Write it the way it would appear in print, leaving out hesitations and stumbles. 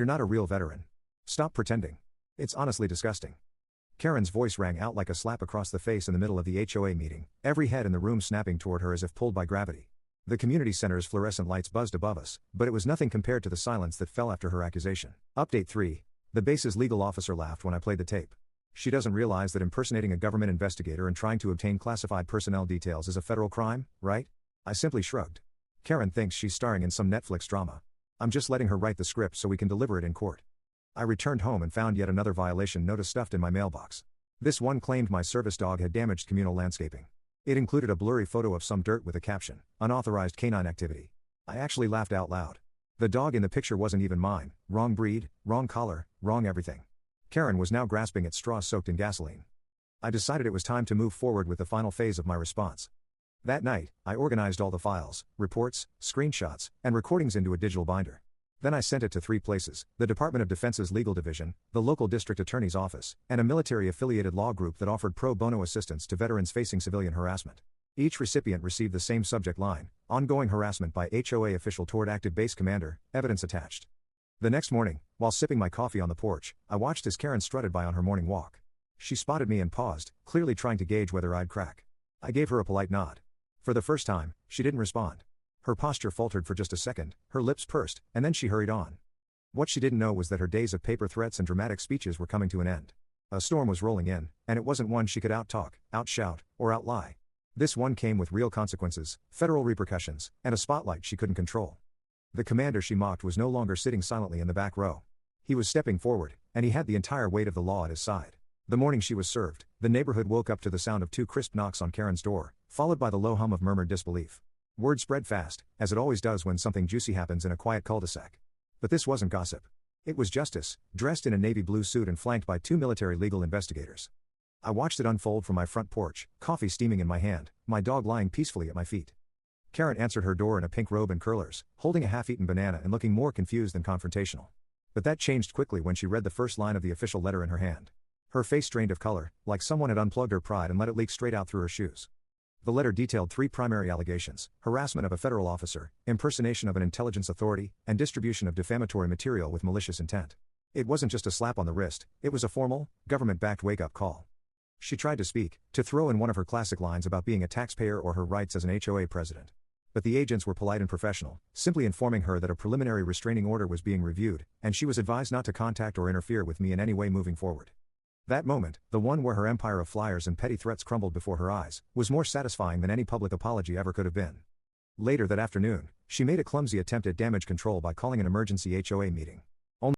You're not a real veteran. Stop pretending. It's honestly disgusting. Karen's voice rang out like a slap across the face in the middle of the HOA meeting, every head in the room snapping toward her as if pulled by gravity. The community center's fluorescent lights buzzed above us, but it was nothing compared to the silence that fell after her accusation. Update 3. The base's legal officer laughed when I played the tape. She doesn't realize that impersonating a government investigator and trying to obtain classified personnel details is a federal crime, right? I simply shrugged. Karen thinks she's starring in some Netflix drama. I'm just letting her write the script so we can deliver it in court. I returned home and found yet another violation notice stuffed in my mailbox. This one claimed my service dog had damaged communal landscaping. It included a blurry photo of some dirt with a caption, "Unauthorized canine activity." I actually laughed out loud. The dog in the picture wasn't even mine, wrong breed, wrong collar, wrong everything. Karen was now grasping at straws soaked in gasoline. I decided it was time to move forward with the final phase of my response. That night, I organized all the files, reports, screenshots, and recordings into a digital binder. Then I sent it to 3 places: the Department of Defense's Legal Division, the local district attorney's office, and a military-affiliated law group that offered pro bono assistance to veterans facing civilian harassment. Each recipient received the same subject line: ongoing harassment by HOA official toward active base commander, evidence attached. The next morning, while sipping my coffee on the porch, I watched as Karen strutted by on her morning walk. She spotted me and paused, clearly trying to gauge whether I'd crack. I gave her a polite nod. For the first time, she didn't respond. Her posture faltered for just a second, her lips pursed, and then she hurried on. What she didn't know was that her days of paper threats and dramatic speeches were coming to an end. A storm was rolling in, and it wasn't one she could out-talk, out-shout, or out-lie. This one came with real consequences, federal repercussions, and a spotlight she couldn't control. The commander she mocked was no longer sitting silently in the back row. He was stepping forward, and he had the entire weight of the law at his side. The morning she was served, the neighborhood woke up to the sound of 2 crisp knocks on Karen's door, followed by the low hum of murmured disbelief. Word spread fast, as it always does when something juicy happens in a quiet cul-de-sac. But this wasn't gossip. It was justice, dressed in a navy blue suit and flanked by 2 military legal investigators. I watched it unfold from my front porch, coffee steaming in my hand, my dog lying peacefully at my feet. Karen answered her door in a pink robe and curlers, holding a half-eaten banana and looking more confused than confrontational. But that changed quickly when she read the first line of the official letter in her hand. Her face drained of color, like someone had unplugged her pride and let it leak straight out through her shoes. The letter detailed 3 primary allegations: harassment of a federal officer, impersonation of an intelligence authority, and distribution of defamatory material with malicious intent. It wasn't just a slap on the wrist, it was a formal, government-backed wake-up call. She tried to speak, to throw in one of her classic lines about being a taxpayer or her rights as an HOA president. But the agents were polite and professional, simply informing her that a preliminary restraining order was being reviewed, and she was advised not to contact or interfere with me in any way moving forward. That moment, the one where her empire of flyers and petty threats crumbled before her eyes, was more satisfying than any public apology ever could have been. Later that afternoon, she made a clumsy attempt at damage control by calling an emergency HOA meeting.